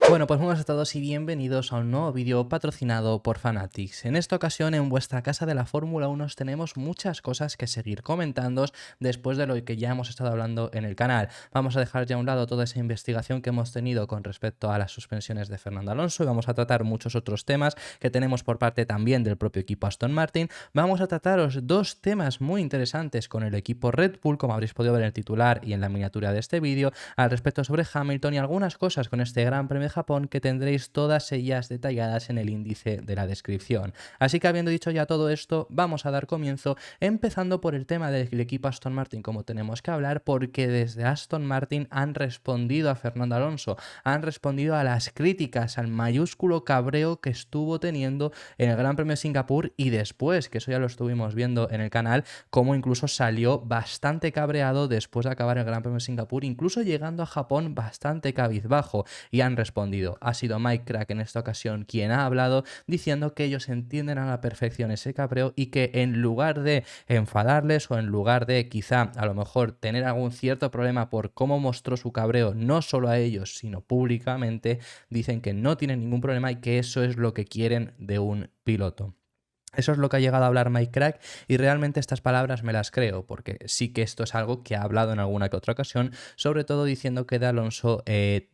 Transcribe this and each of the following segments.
Bueno, pues muy buenas a todos y bienvenidos a un nuevo vídeo patrocinado por Fanatics. En esta ocasión, en vuestra casa de la Fórmula 1 tenemos muchas cosas que seguir comentando después de lo que ya hemos estado hablando en el canal. Vamos a dejar ya a un lado toda esa investigación que hemos tenido con respecto a las suspensiones de Fernando Alonso y vamos a tratar muchos otros temas que tenemos por parte también del propio equipo Aston Martin. Vamos a trataros dos temas muy interesantes con el equipo Red Bull, como habréis podido ver en el titular y en la miniatura de este vídeo, al respecto sobre Hamilton y algunas cosas con este Gran Premio de Japón que tendréis todas ellas detalladas en el índice de la descripción. Así que habiendo dicho ya todo esto, vamos a dar comienzo empezando por el tema del equipo Aston Martin, como tenemos que hablar, porque desde Aston Martin han respondido a Fernando Alonso, han respondido a las críticas, al mayúsculo cabreo que estuvo teniendo en el Gran Premio de Singapur y después, que eso ya lo estuvimos viendo en el canal, cómo incluso salió bastante cabreado después de acabar el Gran Premio de Singapur, incluso llegando a Japón bastante cabizbajo, y han respondido. Ha sido Mike Krack en esta ocasión quien ha hablado, diciendo que ellos entienden a la perfección ese cabreo y que en lugar de enfadarles o en lugar de quizá a lo mejor tener algún cierto problema por cómo mostró su cabreo, no solo a ellos sino públicamente, dicen que no tienen ningún problema y que eso es lo que quieren de un piloto. Eso es lo que ha llegado a hablar Mike Krack y realmente estas palabras me las creo, porque sí que esto es algo que ha hablado en alguna que otra ocasión, sobre todo diciendo que de Alonso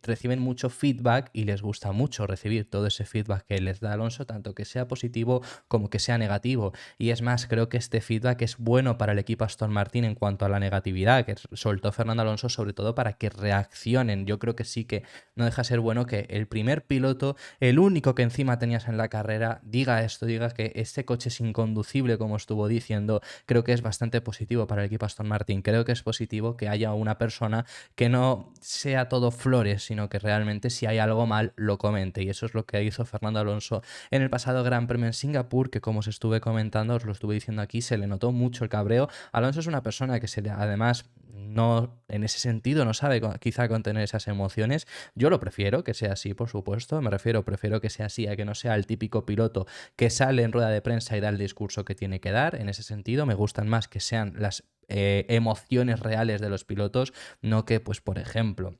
reciben mucho feedback y les gusta mucho recibir todo ese feedback que les da Alonso, tanto que sea positivo como que sea negativo. Y es más, creo que este feedback es bueno para el equipo Aston Martin en cuanto a la negatividad que soltó Fernando Alonso, sobre todo para que reaccionen. Yo creo que sí que no deja de ser bueno que el primer piloto, el único que encima tenías en la carrera, diga esto, diga que este coche es inconducible, como estuvo diciendo. Creo que es bastante positivo para el equipo Aston Martin. Creo que es positivo que haya una persona que no sea todo flores, sino que realmente si hay algo mal lo comente, y eso es lo que hizo Fernando Alonso en el pasado Gran Premio en Singapur, que como os estuve comentando, os lo estuve diciendo aquí, se le notó mucho el cabreo. Alonso es una persona que además no, en ese sentido, no sabe quizá contener esas emociones. Yo lo prefiero que sea así, por supuesto, prefiero que sea así a que no sea el típico piloto que sale en rueda de prensa y da el discurso que tiene que dar. En ese sentido, me gustan más que sean las emociones reales de los pilotos, no que, pues, por ejemplo,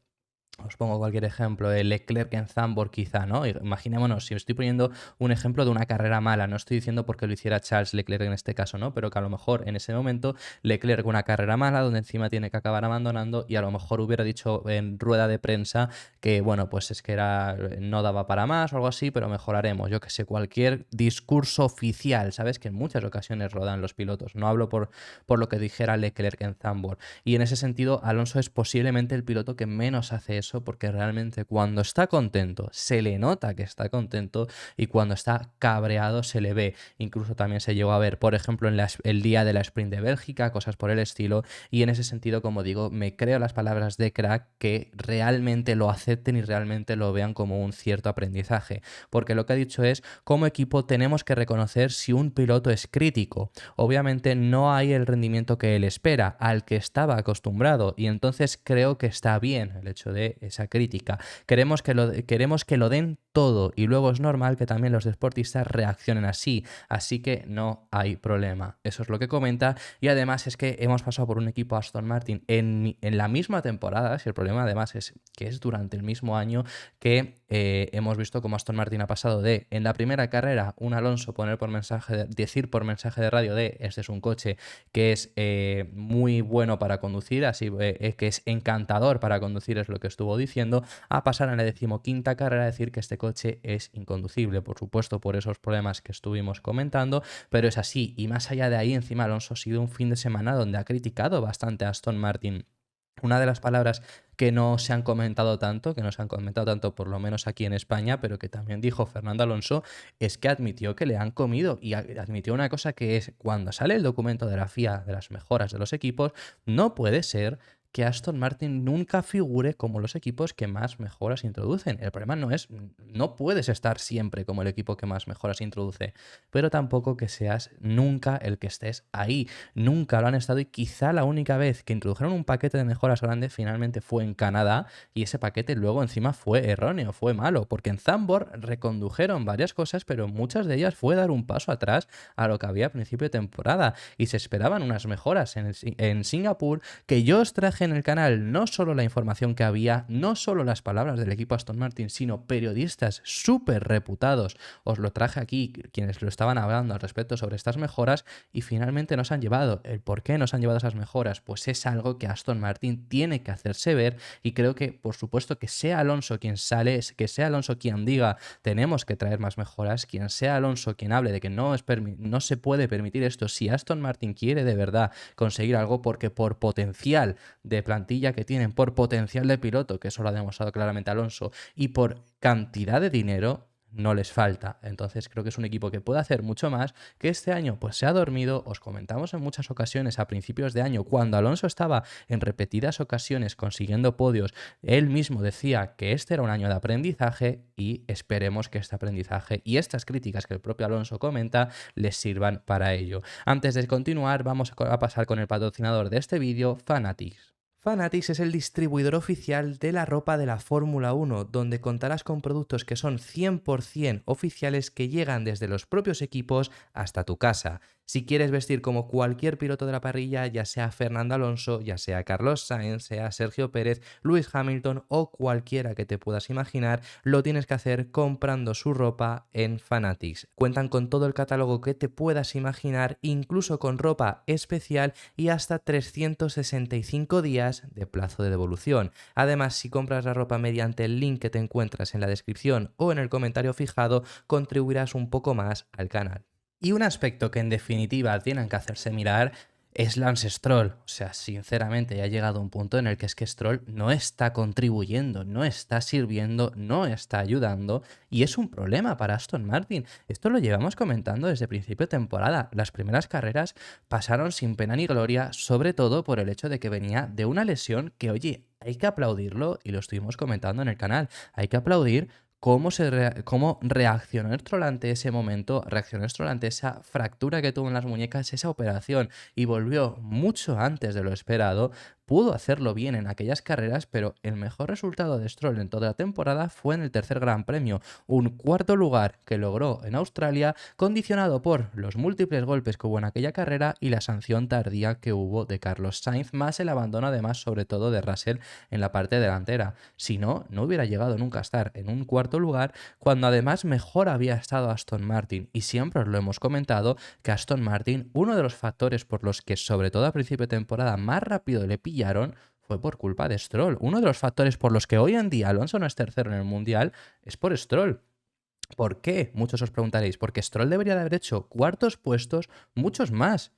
os pongo cualquier ejemplo, el Leclerc en Zandvoort quizá, ¿no? Imaginémonos, si os estoy poniendo un ejemplo de una carrera mala, no estoy diciendo porque lo hiciera Charles Leclerc en este caso, ¿no? Pero que a lo mejor en ese momento Leclerc una carrera mala donde encima tiene que acabar abandonando y a lo mejor hubiera dicho en rueda de prensa que, bueno, pues es que no daba para más o algo así, pero mejoraremos, yo que sé, cualquier discurso oficial, ¿sabes? Que en muchas ocasiones rodan los pilotos, no hablo por lo que dijera Leclerc en Zandvoort. Y en ese sentido, Alonso es posiblemente el piloto que menos hace eso, porque realmente cuando está contento se le nota que está contento y cuando está cabreado se le ve. Incluso también se llegó a ver, por ejemplo, en el día de la sprint de Bélgica, cosas por el estilo, y en ese sentido, como digo, me creo las palabras de Krack, que realmente lo acepten y realmente lo vean como un cierto aprendizaje, porque lo que ha dicho es, como equipo tenemos que reconocer si un piloto es crítico. Obviamente no hay el rendimiento que él espera, al que estaba acostumbrado, y entonces creo que está bien el hecho de esa crítica. Queremos que lo den todo y luego es normal que también los deportistas reaccionen así que no hay problema. Eso es lo que comenta, y además es que hemos pasado por un equipo Aston Martin en la misma temporada, si el problema además es que es durante el mismo año que hemos visto como Aston Martin ha pasado de, en la primera carrera, un Alonso decir por mensaje de radio de este es un coche que es muy bueno para conducir, así que es encantador para conducir, es lo que estuvo diciendo, a pasar en la 15ª carrera a decir que este coche es inconducible, por supuesto por esos problemas que estuvimos comentando, pero es así. Y más allá de ahí, encima Alonso ha sido un fin de semana donde ha criticado bastante a Aston Martin. Una de las palabras que no se han comentado tanto, por lo menos aquí en España, pero que también dijo Fernando Alonso, es que admitió que le han comido, y admitió una cosa que es, cuando sale el documento de la FIA de las mejoras de los equipos, no puede ser que Aston Martin nunca figure como los equipos que más mejoras introducen. El problema no puedes estar siempre como el equipo que más mejoras introduce, pero tampoco que seas nunca el que estés ahí. Nunca lo han estado, y quizá la única vez que introdujeron un paquete de mejoras grande finalmente fue en Canadá, y ese paquete luego encima fue erróneo, fue malo, porque en Zandvoort recondujeron varias cosas, pero muchas de ellas fue dar un paso atrás a lo que había a principio de temporada, y se esperaban unas mejoras en Singapur que yo os traje traje en el canal no solo la información que había, no solo las palabras del equipo Aston Martin, sino periodistas súper reputados. Os lo traje aquí, quienes lo estaban hablando al respecto sobre estas mejoras, y finalmente nos han llevado. ¿El por qué nos han llevado esas mejoras? Pues es algo que Aston Martin tiene que hacerse ver, y creo que, por supuesto, que sea Alonso quien sale, que sea Alonso quien diga tenemos que traer más mejoras, quien sea Alonso quien hable de que no se puede permitir esto, si Aston Martin quiere de verdad conseguir algo, porque por potencial de plantilla que tienen, por potencial de piloto, que eso lo ha demostrado claramente Alonso, y por cantidad de dinero, no les falta. Entonces creo que es un equipo que puede hacer mucho más, que este año pues se ha dormido. Os comentamos en muchas ocasiones a principios de año, cuando Alonso estaba en repetidas ocasiones consiguiendo podios, él mismo decía que este era un año de aprendizaje, y esperemos que este aprendizaje y estas críticas que el propio Alonso comenta les sirvan para ello. Antes de continuar, vamos a pasar con el patrocinador de este vídeo, Fanatics. Fanatics es el distribuidor oficial de la ropa de la Fórmula 1, donde contarás con productos que son 100% oficiales, que llegan desde los propios equipos hasta tu casa. Si quieres vestir como cualquier piloto de la parrilla, ya sea Fernando Alonso, ya sea Carlos Sainz, sea Sergio Pérez, Lewis Hamilton o cualquiera que te puedas imaginar, lo tienes que hacer comprando su ropa en Fanatics. Cuentan con todo el catálogo que te puedas imaginar, incluso con ropa especial y hasta 365 días de plazo de devolución. Además, si compras la ropa mediante el link que te encuentras en la descripción o en el comentario fijado, contribuirás un poco más al canal. Y un aspecto que en definitiva tienen que hacerse mirar es Lance Stroll. O sea, sinceramente ya ha llegado un punto en el que es que Stroll no está contribuyendo, no está sirviendo, no está ayudando, y es un problema para Aston Martin. Esto lo llevamos comentando desde principio de temporada. Las primeras carreras pasaron sin pena ni gloria, sobre todo por el hecho de que venía de una lesión que, oye, hay que aplaudirlo, y lo estuvimos comentando en el canal. Hay que aplaudir cómo reaccionó Stroll ante ese momento, reaccionó Stroll ante esa fractura que tuvo en las muñecas, esa operación, y volvió mucho antes de lo esperado. Pudo hacerlo bien en aquellas carreras, pero el mejor resultado de Stroll en toda la temporada fue en el tercer Gran Premio, un cuarto lugar que logró en Australia, condicionado por los múltiples golpes que hubo en aquella carrera y la sanción tardía que hubo de Carlos Sainz, más el abandono además sobre todo de Russell en la parte delantera. Si no, no hubiera llegado nunca a estar en un cuarto lugar, cuando además mejor había estado Aston Martin. Y siempre os lo hemos comentado, que Aston Martin, uno de los factores por los que sobre todo a principio de temporada más rápido le pillaron, fue por culpa de Stroll. Uno de los factores por los que hoy en día Alonso no es tercero en el Mundial es por Stroll. ¿Por qué? Muchos os preguntaréis. Porque Stroll debería de haber hecho cuartos puestos, muchos más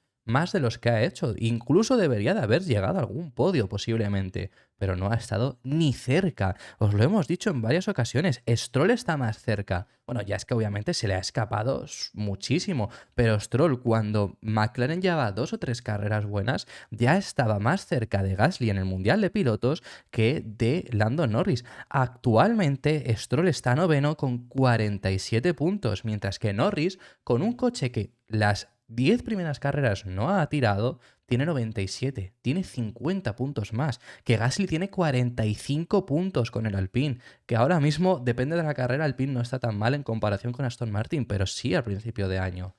de los que ha hecho. Incluso debería de haber llegado a algún podio posiblemente, pero no ha estado ni cerca. Os lo hemos dicho en varias ocasiones, Stroll está más cerca. Bueno, ya es que obviamente se le ha escapado muchísimo, pero Stroll, cuando McLaren llevaba 2 o 3 carreras buenas, ya estaba más cerca de Gasly en el Mundial de Pilotos que de Lando Norris. Actualmente Stroll está noveno con 47 puntos, mientras que Norris, con un coche que las 10 primeras carreras no ha tirado, tiene 97, tiene 50 puntos más, que Gasly tiene 45 puntos con el Alpine, que ahora mismo, depende de la carrera, Alpine no está tan mal en comparación con Aston Martin, pero sí al principio de año.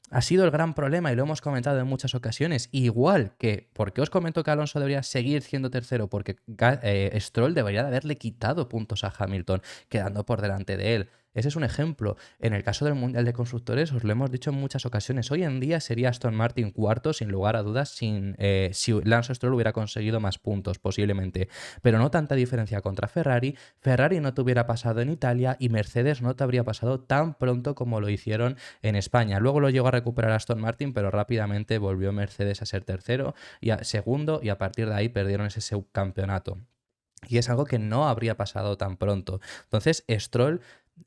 Ha sido el gran problema y lo hemos comentado en muchas ocasiones. Igual que, ¿por qué os comento que Alonso debería seguir siendo tercero? Porque Stroll debería de haberle quitado puntos a Hamilton, quedando por delante de él. Ese es un ejemplo. En el caso del Mundial de Constructores, os lo hemos dicho en muchas ocasiones, hoy en día sería Aston Martin cuarto, sin lugar a dudas, si Lance Stroll hubiera conseguido más puntos, posiblemente. Pero no tanta diferencia contra Ferrari. Ferrari no te hubiera pasado en Italia y Mercedes no te habría pasado tan pronto como lo hicieron en España. Luego lo llegó a recuperar Aston Martin, pero rápidamente volvió Mercedes a ser tercero y segundo, y a partir de ahí perdieron ese subcampeonato. Y es algo que no habría pasado tan pronto. Entonces, Stroll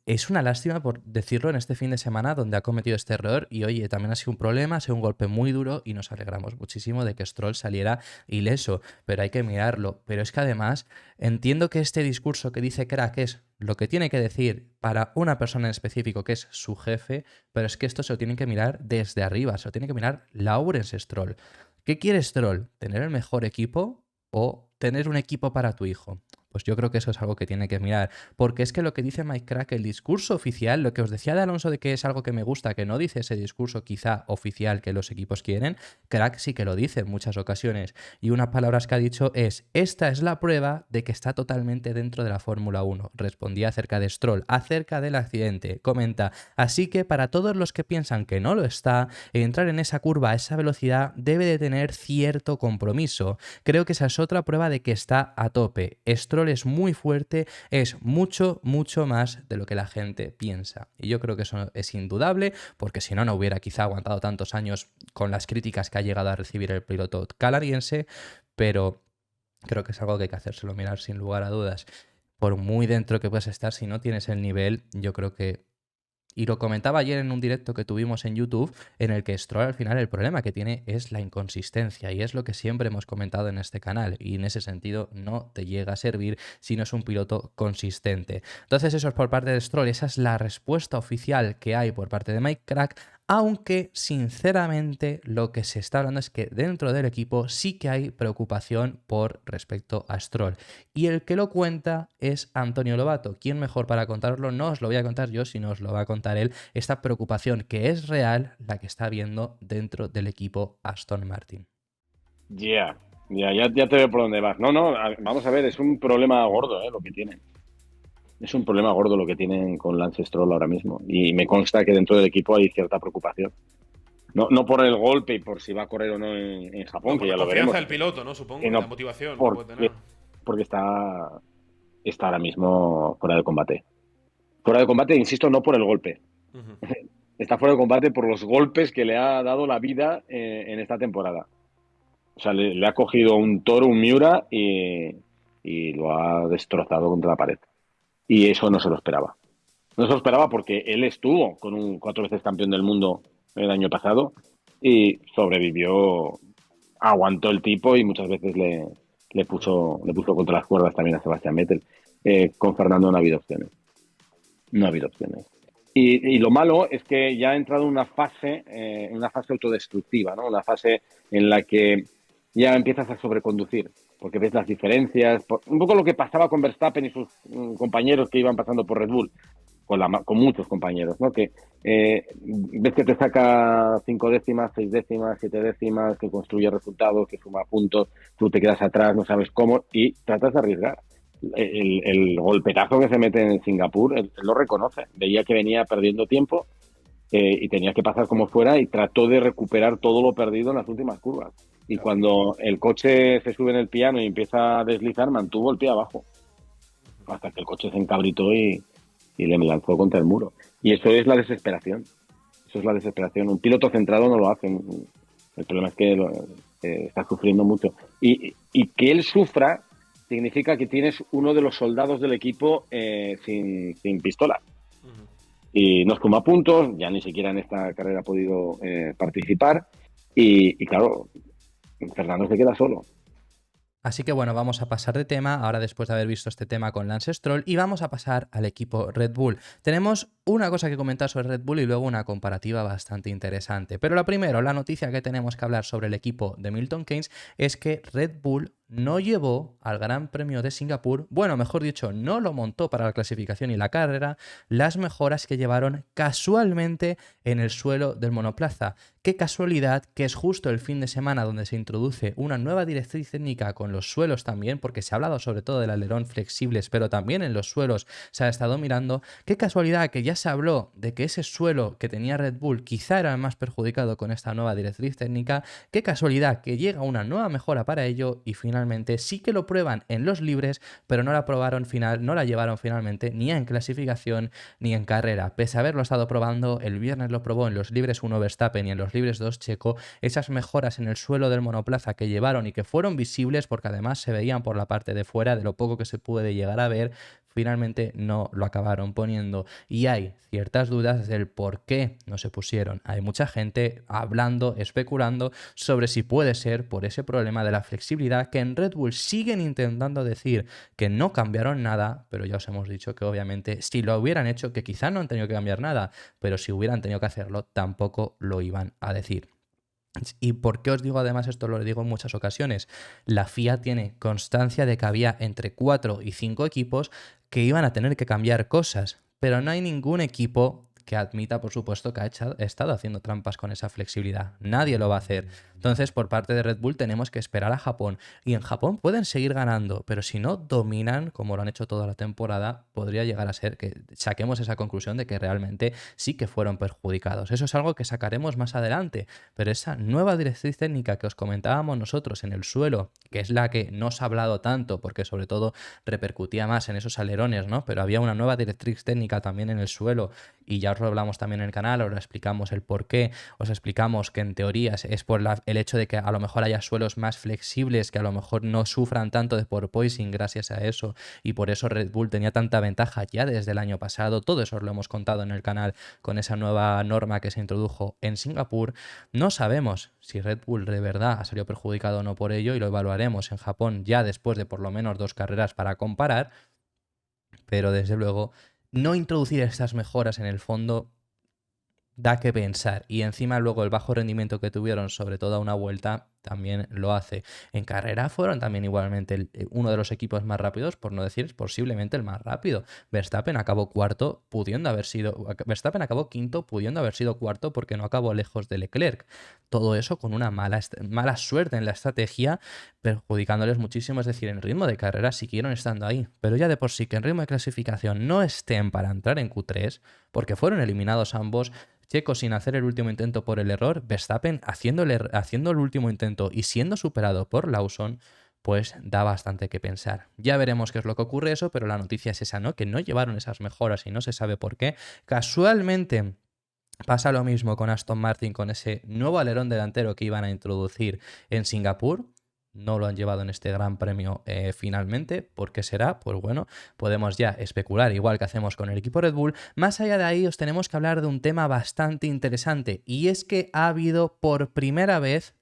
es una lástima, por decirlo, en este fin de semana donde ha cometido este error, y oye, también ha sido un problema, ha sido un golpe muy duro y nos alegramos muchísimo de que Stroll saliera ileso, pero hay que mirarlo. Pero es que además entiendo que este discurso que dice Crack es lo que tiene que decir para una persona en específico que es su jefe, pero es que esto se lo tienen que mirar desde arriba, se lo tiene que mirar Lawrence Stroll. ¿Qué quiere Stroll? ¿Tener el mejor equipo o tener un equipo para tu hijo? Pues yo creo que eso es algo que tiene que mirar, porque es que lo que dice Mike Crack, el discurso oficial, lo que os decía de Alonso de que es algo que me gusta, que no dice ese discurso quizá oficial que los equipos quieren, Crack sí que lo dice en muchas ocasiones. Y unas palabras que ha dicho es: esta es la prueba de que está totalmente dentro de la Fórmula 1. Respondía acerca de Stroll, acerca del accidente. Comenta: así que para todos los que piensan que no lo está, entrar en esa curva a esa velocidad debe de tener cierto compromiso. Creo que esa es otra prueba de que está a tope. Stroll es muy fuerte, es mucho, mucho más de lo que la gente piensa. Y yo creo que eso es indudable, porque si no, no hubiera quizá aguantado tantos años con las críticas que ha llegado a recibir el piloto canadiense, pero creo que es algo que hay que hacérselo mirar sin lugar a dudas. Por muy dentro que puedas estar, si no tienes el nivel, yo creo que... Y lo comentaba ayer en un directo que tuvimos en YouTube, en el que Stroll al final el problema que tiene es la inconsistencia, y es lo que siempre hemos comentado en este canal, y en ese sentido no te llega a servir si no es un piloto consistente. Entonces eso es por parte de Stroll, esa es la respuesta oficial que hay por parte de Mike Crack, aunque sinceramente lo que se está hablando es que dentro del equipo sí que hay preocupación por respecto a Stroll. Y el que lo cuenta es Antonio Lobato. ¿Quién mejor para contarlo? No os lo voy a contar yo, sino os lo va a contar él. Esta preocupación que es real, la que está viendo dentro del equipo Aston Martin. Ya te veo por dónde vas. No, vamos a ver, es un problema gordo, lo que tienen. Es un problema gordo lo que tienen con Lance Stroll ahora mismo. Y me consta que dentro del equipo hay cierta preocupación. No por el golpe y por si va a correr o no en No, Japón, por que la ya lo confianza veremos. del piloto, ¿no? Y Supongo, y la no motivación que puede tener. porque está ahora mismo fuera de combate. Fuera de combate, insisto, no por el golpe. Ujú. Está fuera de combate por los golpes que le ha dado la vida en esta temporada. O sea, le ha cogido un toro, un Miura, y lo ha destrozado contra la pared. Y eso no se lo esperaba. No se lo esperaba porque él estuvo con un 4 veces campeón del mundo el año pasado y sobrevivió, aguantó el tipo y muchas veces le puso contra las cuerdas también a Sebastián Vettel. Con Fernando no ha habido opciones. No ha habido opciones. Y lo malo es que ya ha entrado en una fase autodestructiva, ¿no? Una fase en la que ya empiezas a sobreconducir, porque ves las diferencias, un poco lo que pasaba con Verstappen y sus compañeros que iban pasando por Red Bull, con muchos compañeros, ¿no? Que ves que te saca 5 décimas, 6 décimas, 7 décimas, que construye resultados, que suma puntos, tú te quedas atrás, no sabes cómo, y tratas de arriesgar. El golpetazo que se mete en Singapur, él lo reconoce. Veía que venía perdiendo tiempo y tenía que pasar como fuera y trató de recuperar todo lo perdido en las últimas curvas. Y Claro. cuando el coche se sube en el piano y empieza a deslizar, mantuvo el pie abajo. Hasta que el coche se encabritó y le lanzó contra el muro. Y eso es la desesperación. Eso es la desesperación. Un piloto centrado no lo hace. El problema es que está sufriendo mucho. Y que él sufra significa que tienes uno de los soldados del equipo sin pistola. Ujú. Y no suma puntos, ya ni siquiera en esta carrera ha podido participar. Y claro, Fernando se queda solo. Así que bueno, vamos a pasar de tema, ahora después de haber visto este tema con Lance Stroll, y vamos a pasar al equipo Red Bull. Tenemos una cosa que comentar sobre Red Bull y luego una comparativa bastante interesante. Pero la primera, la noticia que tenemos que hablar sobre el equipo de Milton Keynes es que Red Bull no llevó al Gran Premio de Singapur, bueno, mejor dicho, no lo montó para la clasificación y la carrera, las mejoras que llevaron casualmente en el suelo del monoplaza. Qué casualidad que es justo el fin de semana donde se introduce una nueva directriz técnica con los suelos también, porque se ha hablado sobre todo del alerón flexibles, pero también en los suelos se ha estado mirando. Qué casualidad que ya se habló de que ese suelo que tenía Red Bull quizá era el más perjudicado con esta nueva directriz técnica. Qué casualidad que llega una nueva mejora para ello y finalmente sí que lo prueban en los libres, pero no la llevaron finalmente ni en clasificación ni en carrera. Pese a haberlo estado probando, el viernes lo probó en los libres 1 Verstappen y en los libres 2 Checo, esas mejoras en el suelo del monoplaza que llevaron y que fueron visibles porque además se veían por la parte de fuera, de lo poco que se puede llegar a ver, finalmente no lo acabaron poniendo. Y hay ciertas dudas del por qué no se pusieron. Hay mucha gente hablando, especulando sobre si puede ser por ese problema de la flexibilidad, que en Red Bull siguen intentando decir que no cambiaron nada, pero ya os hemos dicho que obviamente si lo hubieran hecho, que quizá no han tenido que cambiar nada, pero si hubieran tenido que hacerlo, tampoco lo iban a decir. ¿Y por qué os digo además esto? Lo digo en muchas ocasiones. La FIA tiene constancia de que había entre 4 y 5 equipos que iban a tener que cambiar cosas, pero no hay ningún equipo que admita, por supuesto, que ha estado haciendo trampas con esa flexibilidad. Nadie lo va a hacer. Entonces, por parte de Red Bull tenemos que esperar a Japón. Y en Japón pueden seguir ganando, pero si no dominan, como lo han hecho toda la temporada, podría llegar a ser que saquemos esa conclusión de que realmente sí que fueron perjudicados. Eso es algo que sacaremos más adelante. Pero esa nueva directriz técnica que os comentábamos nosotros en el suelo, que es la que no os ha hablado tanto, porque sobre todo repercutía más en esos alerones, ¿no? Pero había una nueva directriz técnica también en el suelo y ya os lo hablamos también en el canal, os explicamos el por qué, os explicamos que en teoría es por el hecho de que a lo mejor haya suelos más flexibles, que a lo mejor no sufran tanto de porpoising gracias a eso, y por eso Red Bull tenía tanta ventaja ya desde el año pasado. Todo eso os lo hemos contado en el canal con esa nueva norma que se introdujo en Singapur. No sabemos si Red Bull de verdad ha salido perjudicado o no por ello, y lo evaluaremos en Japón ya después de por lo menos 2 carreras para comparar, pero desde luego no introducir estas mejoras en el fondo da que pensar. Y encima luego el bajo rendimiento que tuvieron, sobre todo a una vuelta, también lo hace. En carrera fueron también igualmente uno de los equipos más rápidos, por no decir posiblemente el más rápido. Verstappen acabó cuarto, pudiendo haber sido... Verstappen acabó quinto, pudiendo haber sido cuarto porque no acabó lejos de Leclerc. Todo eso con una mala suerte en la estrategia, perjudicándoles muchísimo. Es decir, en ritmo de carrera siguieron estando ahí. Pero ya de por sí que en ritmo de clasificación no estén para entrar en Q3, porque fueron eliminados ambos. Checo sin hacer el último intento por el error, Verstappen haciendo el último intento y siendo superado por Lawson, pues da bastante que pensar. Ya veremos qué es lo que ocurre eso, pero la noticia es esa, ¿no? Que no llevaron esas mejoras y no se sabe por qué. Casualmente pasa lo mismo con Aston Martin, con ese nuevo alerón delantero que iban a introducir en Singapur. No lo han llevado en este gran premio finalmente. ¿Por qué será? Pues bueno, podemos ya especular, igual que hacemos con el equipo Red Bull. Más allá de ahí, os tenemos que hablar de un tema bastante interesante, y es que ha habido por primera vez,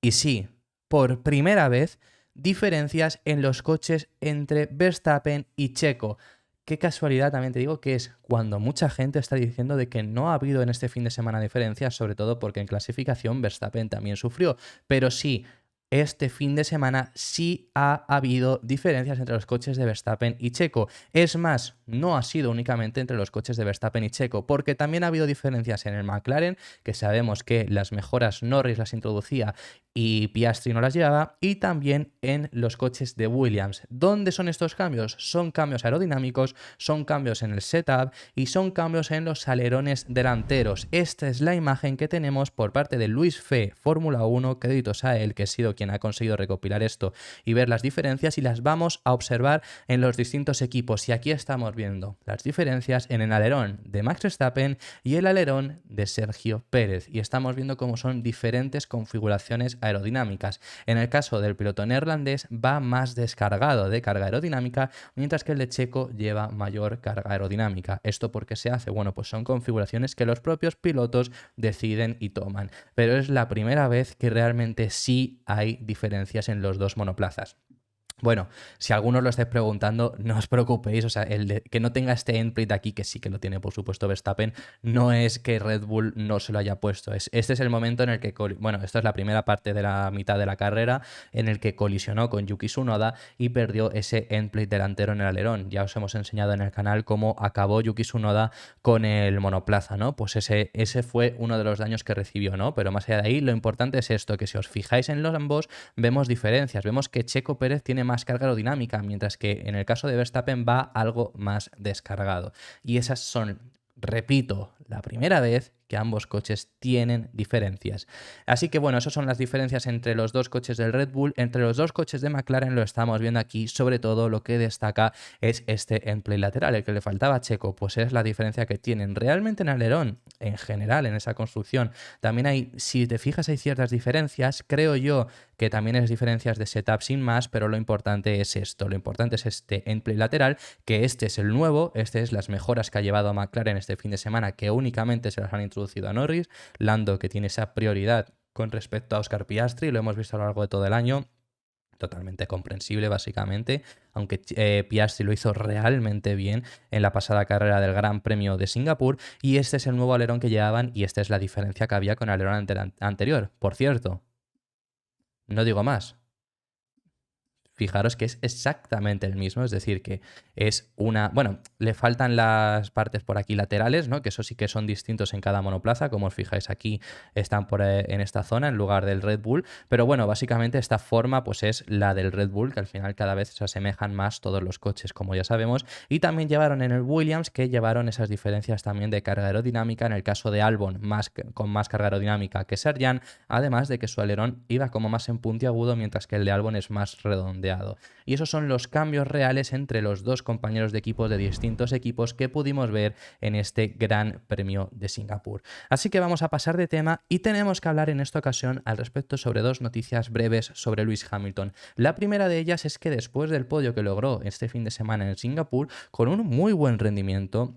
y sí, por primera vez, diferencias en los coches entre Verstappen y Checo. Qué casualidad, también te digo, que es cuando mucha gente está diciendo de que no ha habido en este fin de semana diferencias, sobre todo porque en clasificación Verstappen también sufrió. Pero sí, este fin de semana sí ha habido diferencias entre los coches de Verstappen y Checo. Es más, no ha sido únicamente entre los coches de Verstappen y Checo, porque también ha habido diferencias en el McLaren, que sabemos que las mejoras Norris las introducía y Piastri no las llevaba, y también en los coches de Williams. ¿Dónde son estos cambios? Son cambios aerodinámicos, son cambios en el setup y son cambios en los alerones delanteros. Esta es la imagen que tenemos por parte de Luis Fe, Fórmula 1, créditos a él, que ha sido quien ha conseguido recopilar esto y ver las diferencias, y las vamos a observar en los distintos equipos. Y aquí estamos viendo las diferencias en el alerón de Max Verstappen y el alerón de Sergio Pérez, y estamos viendo cómo son diferentes configuraciones aerodinámicas. En el caso del piloto neerlandés va más descargado de carga aerodinámica, mientras que el de Checo lleva mayor carga aerodinámica. ¿Esto por qué se hace? Bueno, pues son configuraciones que los propios pilotos deciden y toman, pero es la primera vez que realmente sí hay diferencias en los dos monoplazas. Bueno, si algunos lo estáis preguntando, no os preocupéis, o sea, que no tenga este endplate aquí, que sí que lo tiene por supuesto Verstappen, no es que Red Bull no se lo haya puesto. Este es el momento en el que, bueno, esta es la primera parte de la mitad de la carrera, en el que colisionó con Yuki Tsunoda y perdió ese endplate delantero en el alerón. Ya os hemos enseñado en el canal cómo acabó Yuki Tsunoda con el monoplaza, ¿no? Pues ese fue uno de los daños que recibió, ¿no? Pero más allá de ahí, lo importante es esto, que si os fijáis en los ambos, vemos diferencias. Vemos que Checo Pérez tiene más carga aerodinámica, mientras que en el caso de Verstappen va algo más descargado. Y esas son, repito, la primera vez que ambos coches tienen diferencias. Así que bueno, esas son las diferencias entre los dos coches del Red Bull. Entre los dos coches de McLaren lo estamos viendo aquí. Sobre todo lo que destaca es este endplate lateral, el que le faltaba a Checo, pues es la diferencia que tienen. Realmente en alerón, en general, en esa construcción, también hay, si te fijas, hay ciertas diferencias. Creo yo que también es diferencias de setup sin más, pero lo importante es esto. Lo importante es este endplate lateral, que este es el nuevo, este es las mejoras que ha llevado a McLaren este fin de semana, que únicamente se las han introducido a Norris. Lando, que tiene esa prioridad con respecto a Oscar Piastri, lo hemos visto a lo largo de todo el año. totalmente comprensible básicamente, aunque Piastri lo hizo realmente bien en la pasada carrera del Gran Premio de Singapur, y este es el nuevo alerón que llevaban y esta es la diferencia que había con el alerón anterior. Por cierto, no digo más. Fijaros que es exactamente el mismo, es decir, que es una... Bueno, le faltan las partes por aquí laterales, ¿no? Que eso sí que son distintos en cada monoplaza, como os fijáis aquí, están en esta zona en lugar del Red Bull, pero bueno, básicamente esta forma pues es la del Red Bull, que al final cada vez se asemejan más todos los coches, como ya sabemos, y también llevaron en el Williams, que llevaron esas diferencias también de carga aerodinámica, en el caso de Albon, con más carga aerodinámica que Sargent, además de que su alerón iba como más en puntiagudo, mientras que el de Albon es más redondeado. Y esos son los cambios reales entre los dos compañeros de equipo de distintos equipos que pudimos ver en este Gran Premio de Singapur. Así que vamos a pasar de tema y tenemos que hablar en esta ocasión al respecto sobre dos noticias breves sobre Lewis Hamilton. La primera de ellas es que después del podio que logró este fin de semana en Singapur, con un muy buen rendimiento,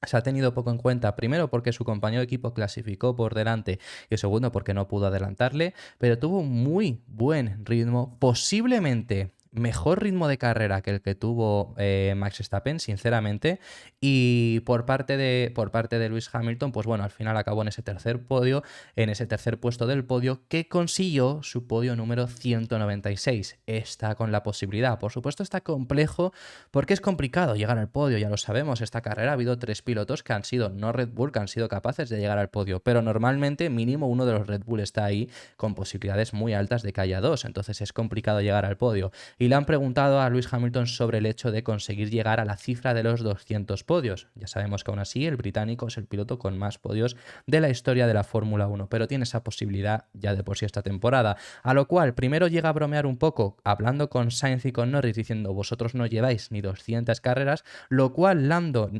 se ha tenido poco en cuenta, primero porque su compañero de equipo clasificó por delante y segundo porque no pudo adelantarle, pero tuvo un muy buen ritmo, posiblemente mejor ritmo de carrera que el que tuvo Max Verstappen, sinceramente, y por parte de Lewis Hamilton, pues bueno, al final acabó en ese tercer podio, en ese tercer puesto del podio, que consiguió su podio número 196. Está con la posibilidad, por supuesto está complejo, porque es complicado llegar al podio, ya lo sabemos, esta carrera ha habido 3 pilotos que han sido no Red Bull, que han sido capaces de llegar al podio, pero normalmente mínimo uno de los Red Bull está ahí con posibilidades muy altas de que haya 2, entonces es complicado llegar al podio. Y le han preguntado a Lewis Hamilton sobre el hecho de conseguir llegar a la cifra de los 200 podios. Ya sabemos que aún así el británico es el piloto con más podios de la historia de la Fórmula 1, pero tiene esa posibilidad ya de por sí esta temporada. A lo cual primero llega a bromear un poco hablando con Sainz y con Norris diciendo vosotros no lleváis ni 200 carreras, lo cual Lando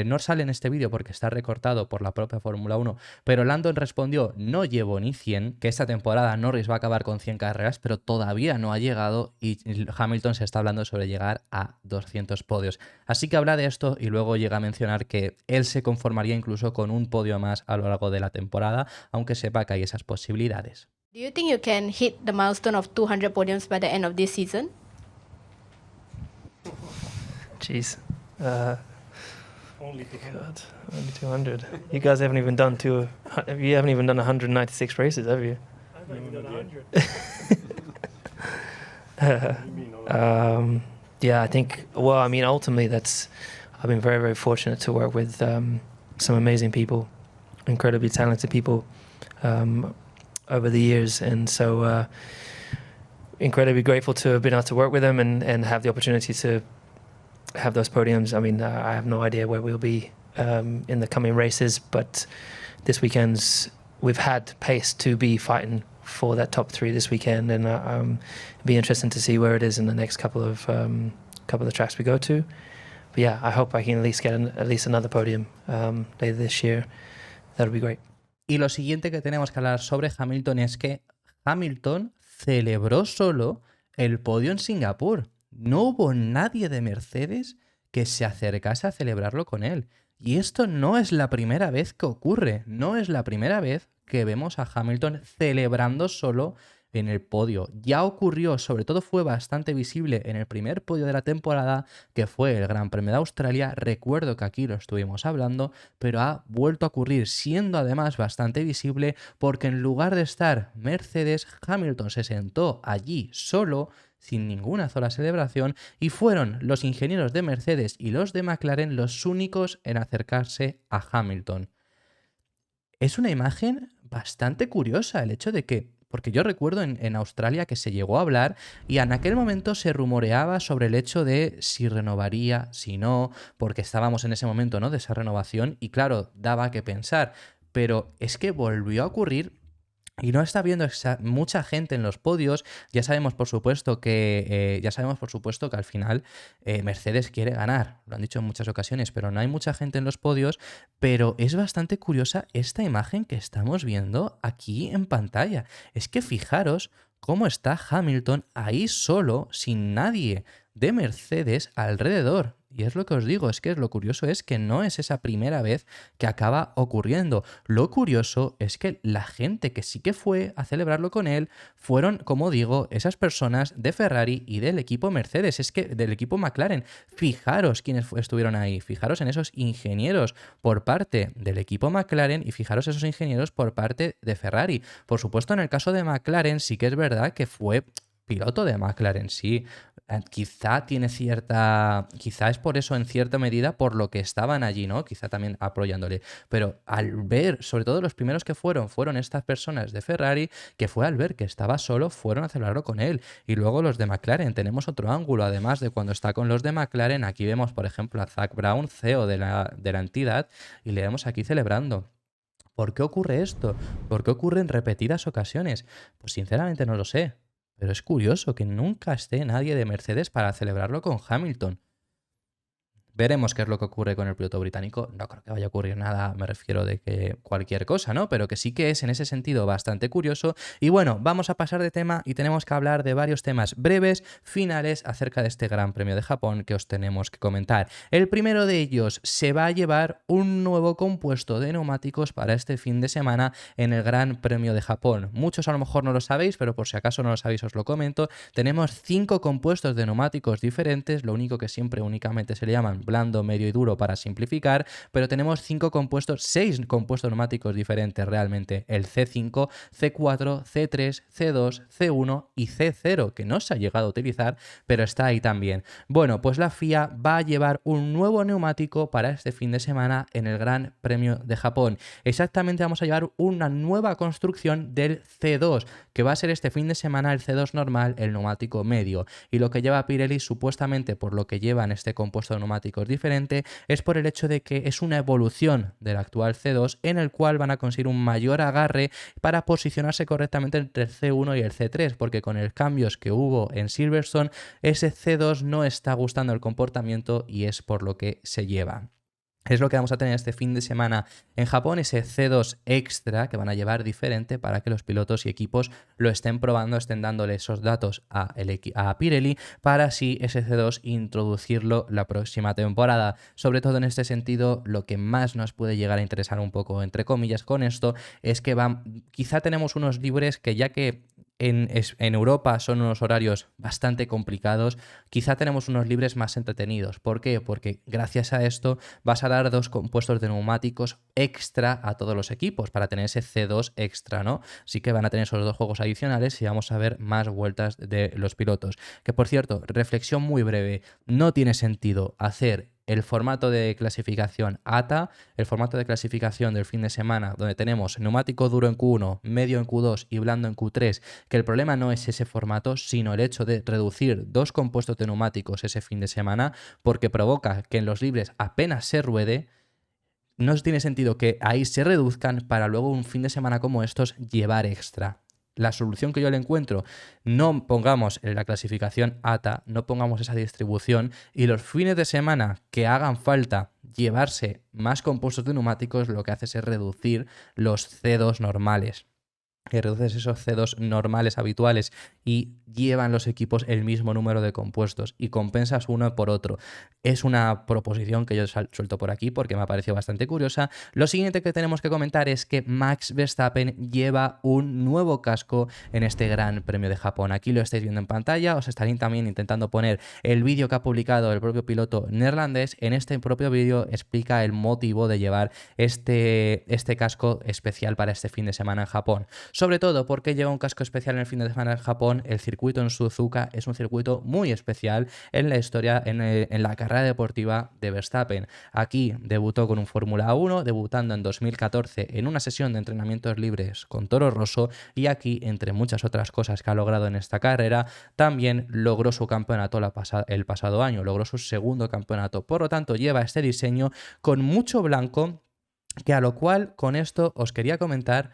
no sale en este vídeo porque está recortado por la propia Fórmula 1, pero Lando respondió no llevo ni 100, que esta temporada Norris va a acabar con 100 carreras, pero todavía no ha llegado y Hamilton se está hablando sobre llegar a 200 podios. Así que habla de esto y luego llega a mencionar que él se conformaría incluso con un podio más a lo largo de la temporada, aunque sepa que hay esas posibilidades. Do you think you can hit the milestone of 200 podiums by the end of this season? Jeez. Only 200. You guys haven't even done you haven't even done 196 races, have you? I've not even done 100. Yeah, I think, well, I mean, ultimately I've been very, very fortunate to work with some amazing people, incredibly talented people over the years. And so incredibly grateful to have been able to work with them and have the opportunity to have those podiums. I mean, I have no idea where we'll be in the coming races, but this weekend's, we've had pace to be fighting for that top 3 this weekend, and it'll be interesting to see where it is in the next couple of tracks we go to. But yeah, I hope I can at least get at least another podium later this year. That'll be great. Y lo siguiente que tenemos que hablar sobre Hamilton es que Hamilton celebró solo el podio en Singapur. No hubo nadie de Mercedes que se acercase a celebrarlo con él. Y esto no es la primera vez que ocurre, no es la primera vez que vemos a Hamilton celebrando solo en el podio. Ya ocurrió, sobre todo fue bastante visible en el primer podio de la temporada, que fue el Gran Premio de Australia. Recuerdo que aquí lo estuvimos hablando, pero ha vuelto a ocurrir, siendo además bastante visible, porque en lugar de estar Mercedes, Hamilton se sentó allí solo, sin ninguna sola celebración, y fueron los ingenieros de Mercedes y los de McLaren los únicos en acercarse a Hamilton. Es una imagen bastante curiosa el hecho de que, porque yo recuerdo en Australia que se llegó a hablar y en aquel momento se rumoreaba sobre el hecho de si renovaría, si no, porque estábamos en ese momento, ¿no?, de esa renovación y claro, daba que pensar, pero es que volvió a ocurrir. Y no está viendo mucha gente en los podios. Ya sabemos, por supuesto, que al final Mercedes quiere ganar. Lo han dicho en muchas ocasiones, pero no hay mucha gente en los podios. Pero es bastante curiosa esta imagen que estamos viendo aquí en pantalla. Es que fijaros cómo está Hamilton ahí solo, sin nadie de Mercedes alrededor. Y es lo que os digo, es que lo curioso es que no es esa primera vez que acaba ocurriendo. Lo curioso es que la gente que sí que fue a celebrarlo con él fueron, como digo, esas personas de Ferrari y del equipo Mercedes, es que del equipo McLaren. Fijaros quiénes estuvieron ahí, fijaros en esos ingenieros por parte del equipo McLaren y fijaros esos ingenieros por parte de Ferrari. Por supuesto, en el caso de McLaren sí que es verdad que fue piloto de McLaren, sí. Quizá tiene quizá es por eso en cierta medida por lo que estaban allí, ¿no? Quizá también apoyándole. Pero al ver, sobre todo los primeros que fueron estas personas de Ferrari, que fue al ver que estaba solo, fueron a celebrarlo con él. Y luego los de McLaren, tenemos otro ángulo, además de cuando está con los de McLaren, aquí vemos, por ejemplo, a Zak Brown, CEO de la entidad, y le vemos aquí celebrando. ¿Por qué ocurre esto? ¿Por qué ocurre en repetidas ocasiones? Pues sinceramente no lo sé. Pero es curioso que nunca esté nadie de Mercedes para celebrarlo con Hamilton. Veremos qué es lo que ocurre con el piloto británico. No creo que vaya a ocurrir nada, me refiero de que cualquier cosa, ¿no? Pero que sí que es en ese sentido bastante curioso. Y bueno, vamos a pasar de tema y tenemos que hablar de varios temas breves, finales, acerca de este Gran Premio de Japón que os tenemos que comentar. El primero de ellos, se va a llevar un nuevo compuesto de neumáticos para este fin de semana en el Gran Premio de Japón. Muchos a lo mejor no lo sabéis, pero por si acaso no lo sabéis os lo comento. Tenemos 5 compuestos de neumáticos diferentes, lo único que siempre únicamente se le llaman blando, medio y duro para simplificar, pero tenemos 6 compuestos neumáticos diferentes realmente, el C5, C4, C3, C2, C1 y C0, que no se ha llegado a utilizar, pero está ahí también. Bueno, pues la FIA va a llevar un nuevo neumático para este fin de semana en el Gran Premio de Japón. Exactamente vamos a llevar una nueva construcción del C2, que va a ser este fin de semana el C2 normal, el neumático medio. Y lo que lleva Pirelli, supuestamente por lo que llevan este compuesto de neumáticos diferente, es por el hecho de que es una evolución del actual C2 en el cual van a conseguir un mayor agarre para posicionarse correctamente entre el C1 y el C3, porque con los cambios que hubo en Silverstone, ese C2 no está gustando el comportamiento y es por lo que se lleva. Es lo que vamos a tener este fin de semana en Japón, ese C2 extra que van a llevar diferente para que los pilotos y equipos lo estén probando, estén dándole esos datos a Pirelli para así ese C2 introducirlo la próxima temporada. Sobre todo en este sentido, lo que más nos puede llegar a interesar un poco, entre comillas, con esto es que quizá tenemos unos libres que ya que en Europa son unos horarios bastante complicados, quizá tenemos unos libres más entretenidos. ¿Por qué? Porque gracias a esto vas a dar 2 compuestos de neumáticos extra a todos los equipos para tener ese C2 extra, ¿no? Así que van a tener esos 2 juegos adicionales y vamos a ver más vueltas de los pilotos. Que por cierto, reflexión muy breve, no tiene sentido hacer el formato de clasificación ATA, el formato de clasificación del fin de semana, donde tenemos neumático duro en Q1, medio en Q2 y blando en Q3, que el problema no es ese formato, sino el hecho de reducir 2 compuestos de neumáticos ese fin de semana, porque provoca que en los libres apenas se ruede. No tiene sentido que ahí se reduzcan para luego un fin de semana como estos llevar extra. La solución que yo le encuentro, no pongamos en la clasificación ATA, no pongamos esa distribución y los fines de semana que hagan falta llevarse más compuestos de neumáticos, lo que hace es reducir los C2 normales. Que reduces esos C2 normales habituales y llevan los equipos el mismo número de compuestos y compensas uno por otro. Es una proposición que yo suelto por aquí porque me ha parecido bastante curiosa. Lo siguiente que tenemos que comentar es que Max Verstappen lleva un nuevo casco en este Gran Premio de Japón. Aquí lo estáis viendo en pantalla, os estaré también intentando poner el vídeo que ha publicado el propio piloto neerlandés. En este propio vídeo explica el motivo de llevar este casco especial para este fin de semana en Japón. Sobre todo porque lleva un casco especial en el fin de semana en Japón. El circuito en Suzuka es un circuito muy especial en la historia, en la carrera deportiva de Verstappen. Aquí debutó con un Fórmula 1, debutando en 2014 en una sesión de entrenamientos libres con Toro Rosso, y aquí, entre muchas otras cosas que ha logrado en esta carrera, también logró su campeonato el pasado año, logró su segundo campeonato. Por lo tanto, lleva este diseño con mucho blanco, que a lo cual con esto os quería comentar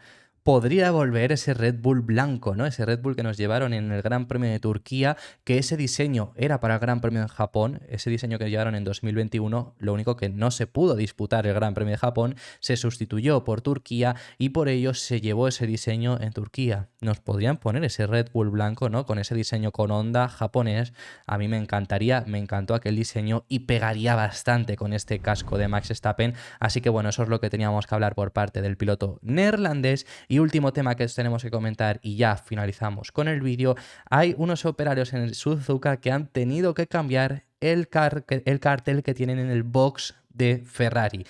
podría volver ese Red Bull blanco, ¿no? Ese Red Bull que nos llevaron en el Gran Premio de Turquía, que ese diseño era para el Gran Premio de Japón, ese diseño que llevaron en 2021, lo único que no se pudo disputar el Gran Premio de Japón, se sustituyó por Turquía y por ello se llevó ese diseño en Turquía. Nos podrían poner ese Red Bull blanco, ¿no? Con ese diseño con onda japonés. A mí me encantaría, me encantó aquel diseño y pegaría bastante con este casco de Max Verstappen. Así que bueno, eso es lo que teníamos que hablar por parte del piloto neerlandés. Y último tema que tenemos que comentar y ya finalizamos con el vídeo. Hay unos operarios en el Suzuka que han tenido que cambiar el cartel que tienen en el box de Ferrari.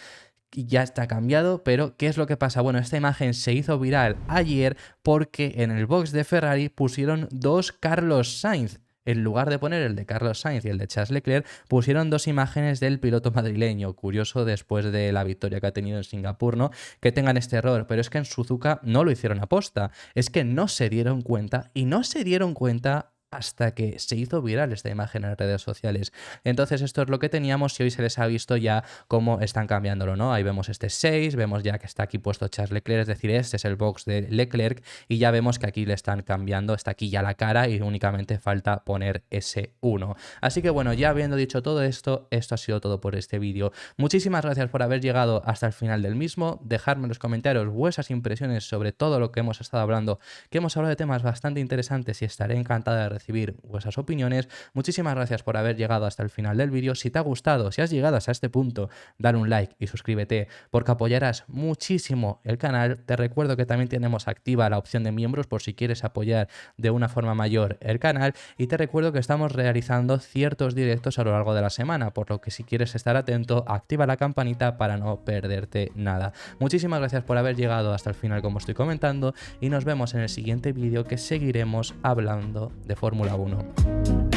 Ya está cambiado, pero ¿qué es lo que pasa? Bueno, esta imagen se hizo viral ayer porque en el box de Ferrari pusieron dos Carlos Sainz. En lugar de poner el de Carlos Sainz y el de Charles Leclerc, pusieron dos imágenes del piloto madrileño. Curioso, después de la victoria que ha tenido en Singapur, ¿no? Que tengan este error. Pero es que en Suzuka no lo hicieron aposta. Es que no se dieron cuenta y no se dieron cuenta hasta que se hizo viral esta imagen en redes sociales. Entonces esto es lo que teníamos y hoy se les ha visto ya cómo están cambiándolo, ¿no? Ahí vemos este 6, vemos ya que está aquí puesto Charles Leclerc, es decir, este es el box de Leclerc y ya vemos que aquí le están cambiando, está aquí ya la cara y únicamente falta poner ese 1. Así que bueno, ya habiendo dicho todo esto, esto ha sido todo por este vídeo. Muchísimas gracias por haber llegado hasta el final del mismo, dejadme en los comentarios vuestras impresiones sobre todo lo que hemos estado hablando, que hemos hablado de temas bastante interesantes y estaré encantado de recibir vuestras opiniones. Muchísimas gracias por haber llegado hasta el final del vídeo. Si te ha gustado, si has llegado hasta este punto, dale un like y suscríbete porque apoyarás muchísimo el canal. Te recuerdo que también tenemos activa la opción de miembros por si quieres apoyar de una forma mayor el canal y te recuerdo que estamos realizando ciertos directos a lo largo de la semana, por lo que si quieres estar atento, activa la campanita para no perderte nada. Muchísimas gracias por haber llegado hasta el final como estoy comentando y nos vemos en el siguiente vídeo que seguiremos hablando de Fórmula 1.